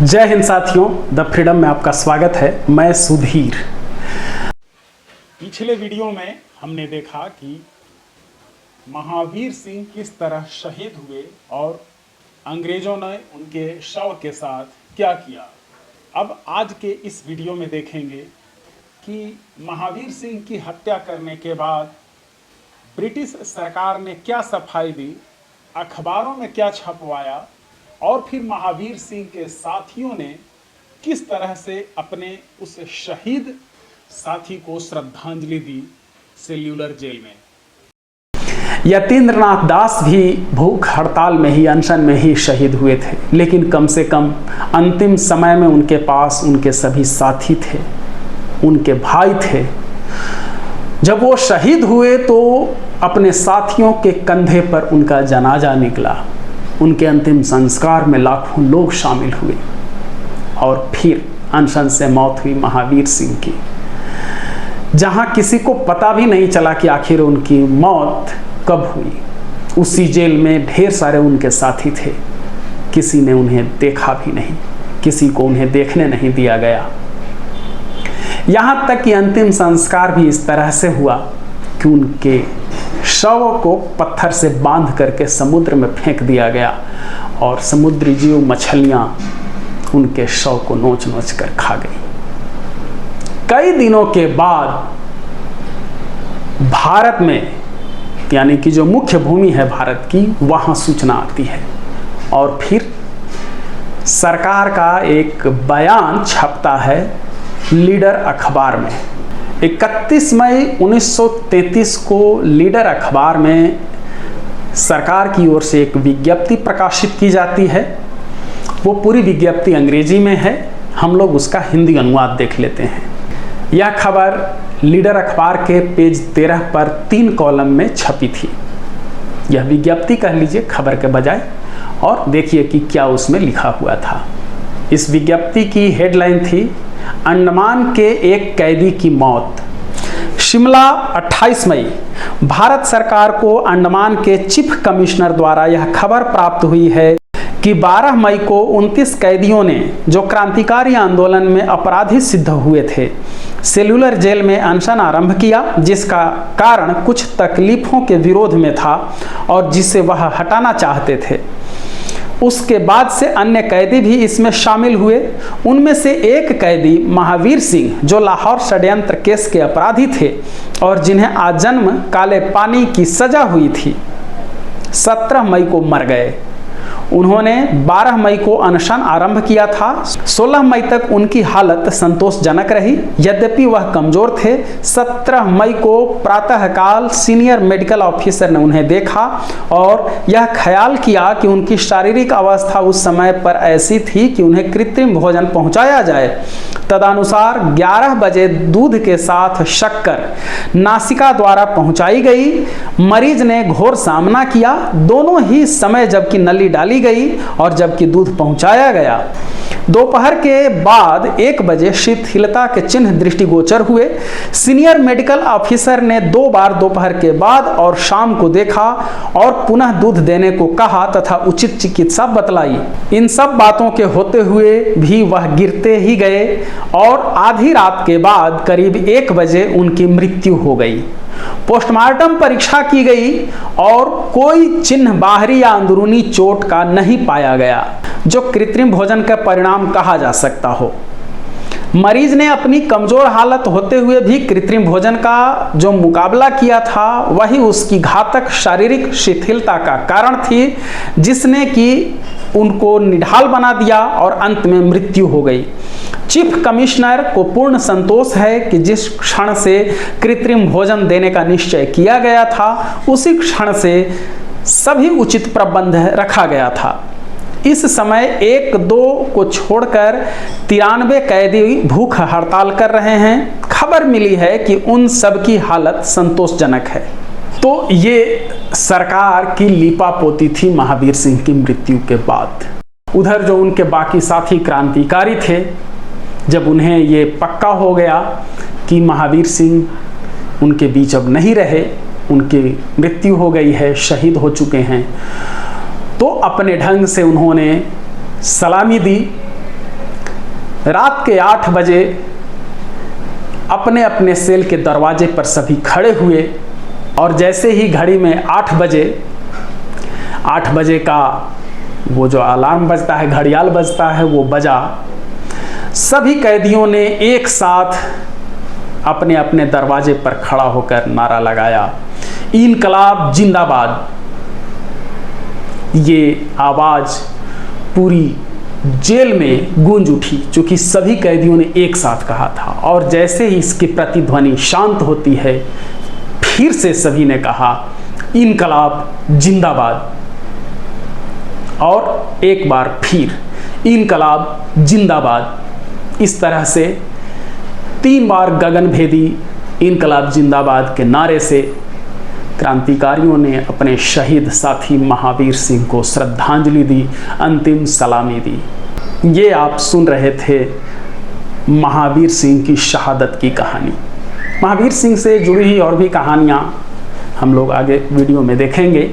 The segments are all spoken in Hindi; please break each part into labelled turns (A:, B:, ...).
A: जय हिंद साथियों, द फ्रीडम में आपका स्वागत है। मैं सुधीर। पिछले वीडियो में हमने देखा कि महावीर सिंह किस तरह शहीद हुए और अंग्रेजों ने उनके शव के साथ क्या किया। अब आज के इस वीडियो में देखेंगे कि महावीर सिंह की हत्या करने के बाद ब्रिटिश सरकार ने क्या सफाई दी, अखबारों में क्या छपवाया और फिर महावीर सिंह के साथियों ने किस तरह से अपने उस शहीद साथी को श्रद्धांजलि दी सेल्यूलर जेल में। यतीन्द्रनाथ दास भी भूख हड़ताल में ही, अनशन में ही शहीद हुए थे, लेकिन कम से कम अंतिम समय में उनके पास उनके सभी साथी थे, उनके भाई थे। जब वो शहीद हुए तो अपने साथियों के कंधे पर उनका जनाजा निकला। उनके अंतिम संस्कार में लाखों लोग शामिल हुए और फिर अनशन से मौत हुई महावीर सिंह की, जहां किसी को पता भी नहीं चला कि आखिर उनकी मौत कब हुई। उसी जेल में ढेर सारे उनके साथी थे, किसी ने उन्हें देखा भी नहीं, किसी को उन्हें देखने नहीं दिया गया। यहां तक कि अंतिम संस्कार भी इस तरह से हुआ कि उनके शव को पत्थर से बांध करके समुद्र में फेंक दिया गया और समुद्री जीव, मछलियां उनके शव को नोच नोच कर खा गई। कई दिनों के बाद भारत में, यानी कि जो मुख्य भूमि है भारत की, वहां सूचना आती है और फिर सरकार का एक बयान छपता है लीडर अखबार में। 31 मई 1933 को लीडर अखबार में सरकार की ओर से एक विज्ञप्ति प्रकाशित की जाती है। वो पूरी विज्ञप्ति अंग्रेजी में है, हम लोग उसका हिंदी अनुवाद देख लेते हैं। यह खबर लीडर अखबार के पेज 13 पर 3 कॉलम में छपी थी। यह विज्ञप्ति कह लीजिए खबर के बजाय, और देखिए कि क्या उसमें लिखा हुआ था। इस विज्ञप्ति की हेडलाइन थी, अंडमान के एक कैदी की मौत। शिमला 28 मई। भारत सरकार को अंडमान के चीफ कमिश्नर द्वारा यह खबर प्राप्त हुई है कि 12 मई को 29 कैदियों ने, जो क्रांतिकारी आंदोलन में अपराधी सिद्ध हुए थे, सेल्यूलर जेल में अनशन आरंभ किया, जिसका कारण कुछ तकलीफों के विरोध में था और जिसे वह हटाना चाहते थे। उसके बाद से अन्य कैदी भी इसमें शामिल हुए। उनमें से एक कैदी महावीर सिंह, जो लाहौर षड्यंत्र केस के अपराधी थे और जिन्हें आजन्म काले पानी की सजा हुई थी, 17 मई को मर गए। उन्होंने 12 मई को अनशन आरंभ किया था। 16 मई तक उनकी हालत संतोषजनक रही, यद्यपि वह कमजोर थे। 17 मई को प्रातःकाल सीनियर मेडिकल ऑफिसर ने उन्हें देखा और यह ख्याल किया कि उनकी शारीरिक अवस्था उस समय पर ऐसी थी कि उन्हें कृत्रिम भोजन पहुंचाया जाए। तदनुसार 11 बजे दूध के साथ शक्कर नासिका द्वारा पहुंचाई गई। मरीज ने घोर सामना किया। दोनों ही समय जबकि नली डाली गई और जबकि दूध पहुंचाया गया। दोपहर के बाद 1 बजे शिथिलता के चिन्ह दृष्टिगोचर हुए। सीनियर मेडिकल ऑफिसर ने 2 बार दोपहर के बाद और शाम को देखा और पुनः दूध देने को कहा तथा उचित चिकित्सा बतलाई। इन सब बातों के होते हुए भी वह गिरते ही गए और आधी रात के बाद करीब 1 बजे उनकी मृत्यु हो गई। पोस्टमार्टम परीक्षा की गई और कोई चिन्ह बाहरी या अंदरूनी चोट का नहीं पाया गया, जो कृत्रिम भोजन का परिणाम कहा जा सकता हो। मरीज ने अपनी कमजोर हालत होते हुए भी कृत्रिम भोजन का जो मुकाबला किया था, वही उसकी घातक शारीरिक शिथिलता का कारण थी, जिसने कि उनको निढाल बना दिया और अंत में मृत्यु हो गई। चीफ कमिश्नर को पूर्ण संतोष है कि जिस क्षण से कृत्रिम भोजन देने का निश्चय किया गया था, उसी क्षण से सभी उचित प्रबंध रखा गया था। इस समय 1-2 को छोड़कर 93 कैदी भूख हड़ताल कर रहे हैं। खबर मिली है कि उन सब की हालत संतोषजनक है। तो ये सरकार की लीपापोती थी महावीर सिंह की मृत्यु के बाद। उधर जो उनके बाकी साथी क्रांतिकारी थे, जब उन्हें ये पक्का हो गया कि महावीर सिंह उनके बीच अब नहीं रहे, उनकी मृत्यु हो गई है, शहीद हो चुके हैं, तो अपने ढंग से उन्होंने सलामी दी रात के 8 बजे अपने अपने सेल के दरवाजे पर सभी खड़े हुए और जैसे ही घड़ी में 8 बजे का वो जो अलार्म बजता है, घड़ियाल बजता है, वो बजा। सभी कैदियों ने एक साथ अपने अपने दरवाजे पर खड़ा होकर नारा लगाया, इनकलाब जिंदाबाद। ये आवाज़ पूरी जेल में गूंज उठी, क्योंकि सभी कैदियों ने एक साथ कहा था। और जैसे ही इसकी प्रतिध्वनि शांत होती है, फिर से सभी ने कहा, इनकलाब जिंदाबाद। और एक बार फिर, इनकलाब जिंदाबाद। इस तरह से 3 बार गगनभेदी इनकलाब जिंदाबाद के नारे से क्रांतिकारियों ने अपने शहीद साथी महावीर सिंह को श्रद्धांजलि दी, अंतिम सलामी दी। ये आप सुन रहे थे महावीर सिंह की शहादत की कहानी। महावीर सिंह से जुड़ी हुई और भी कहानियाँ हम लोग आगे वीडियो में देखेंगे।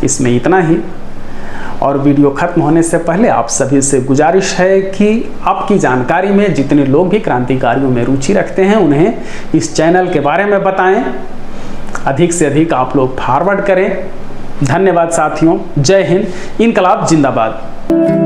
A: इसमें इतना ही। और वीडियो खत्म होने से पहले आप सभी से गुजारिश है कि आपकी जानकारी में जितने लोग भी क्रांतिकारियों में रुचि रखते हैं, उन्हें इस चैनल के बारे में बताएं। अधिक से अधिक आप लोग फॉरवर्ड करें। धन्यवाद साथियों। जय हिंद। इनकलाब जिंदाबाद।